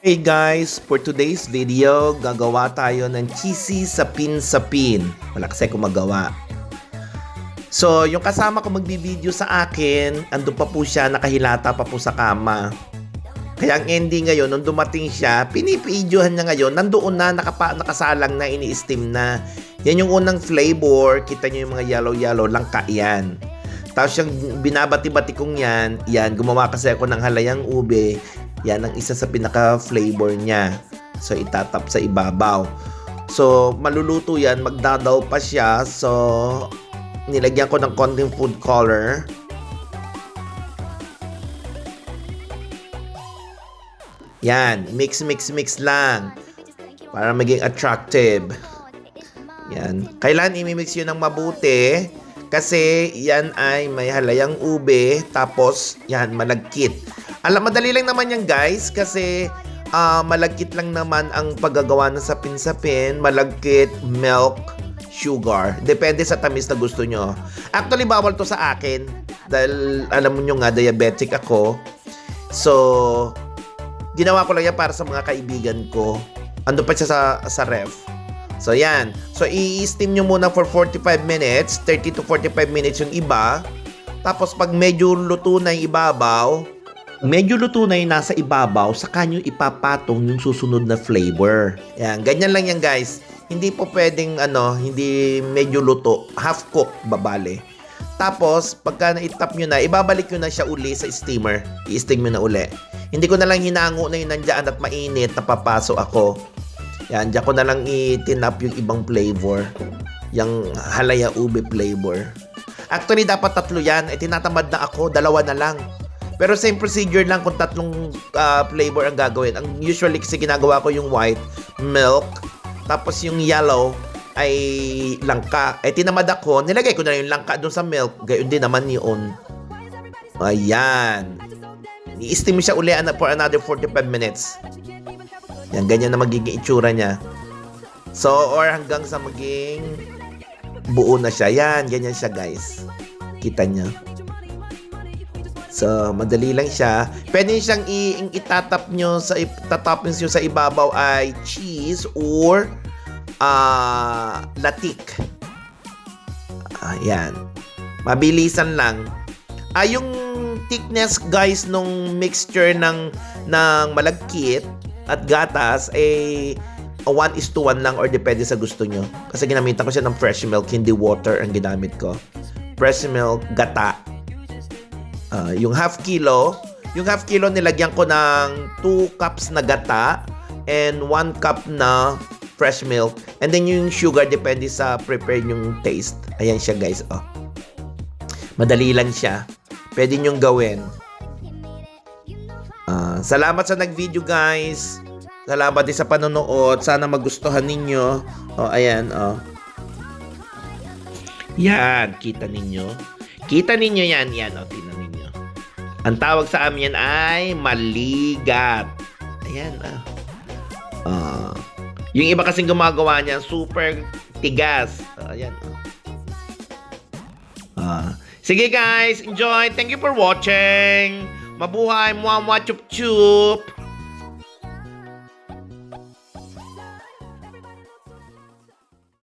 Hey guys, for today's video, gagawa tayo ng cheesy sapin-sapin. Wala kasi akong magawa. So, yung kasama ko magbibideo sa akin, andun pa po siya, nakahilata pa po sa kama. Kaya ang ending ngayon, nung dumating siya, pinipidyohan niya ngayon, nandoon na, nakasalang na, ini-steam na. Yan yung unang flavor, kita nyo yung mga yellow-yellow, langka yan. Tapos yung binabati-bati kong yan, gumawa kasi ako ng halayang ube. Yan ang isa sa pinaka-flavor niya. So, itatap sa ibabaw. So, maluluto yan. Magdadaw pa siya. So, nilagyan ko ng konting food color. Yan. Mix lang. Para maging attractive. Yan. Kailan imimix yun ng mabuti. Kasi yan ay may halayang ube. Tapos, yan, malagkit. Madali lang naman yan guys kasi malagkit lang naman ang paggagawa ng sapin-sapin, malagkit, milk, sugar. Depende sa tamis na gusto nyo. Actually, bawal to sa akin dahil alam mo nyo nga, diabetic ako. So, ginawa ko lang yan para sa mga kaibigan ko. Ando pa siya sa ref. So, yan. So, i-steam nyo muna for 45 minutes, 30 to 45 minutes yung iba. Tapos, pag medyo luto na yung ibabaw, nasa ibabaw, saka nyo ipapatong yung susunod na flavor. Yan, ganyan lang yan guys. Hindi po pwedeng hindi medyo luto, half cook babale. Tapos, pagka na-itap nyo na, ibabalik nyo na siya uli sa steamer. I-steam nyo na uli. Hindi ko na lang hinango na yun nandyan at mainit, napapaso ako. Yan, dyan ko na lang itinap yung ibang flavor. Yung halaya ube flavor. Actually, dapat 3 yan. Tinatamad na ako, 2 na lang. Pero same procedure lang kung 3 flavor ang gagawin. Ang usually kasi ginagawa ko yung white, milk, tapos yung yellow ay langka. Tinamad ako, nilagay ko na yung langka doon sa milk. Gayon din naman yun. Ayan. I-steam siya uli for another 45 minutes. Yan, ganyan na magiging itsura niya. So, or hanggang sa maging buo na siya. Yan, ganyan siya guys. Kita niya. So, madali lang siya. Pwede siyang itatap nyo sa ibabaw ay cheese or latik. Ayan. Mabilisan lang. Yung thickness guys nung mixture ng malagkit at gatas ay 1:1 lang or depende sa gusto nyo. Kasi ginamitan ko siya ng fresh milk, hindi water ang ginamit ko. Fresh milk, gata. Yung half kilo nilagyan ko ng 2 cups na gata and 1 cup na fresh milk. And then yung sugar, depende sa prepare yung taste. Ayan siya guys. Madali lang siya. Pwede nyong gawin. Salamat sa nag-video guys. Salamat din sa panonood. Sana magustuhan ninyo. Ayan. Yan, kita ninyo. Kita ninyo yan. Yan, tingnan ninyo. Ang tawag sa amin yan ay maligat. Ayan, yung iba kasing gumagawa niyan, super tigas. Ayan, sige guys, enjoy. Thank you for watching. Mabuhay, muwa chup chup.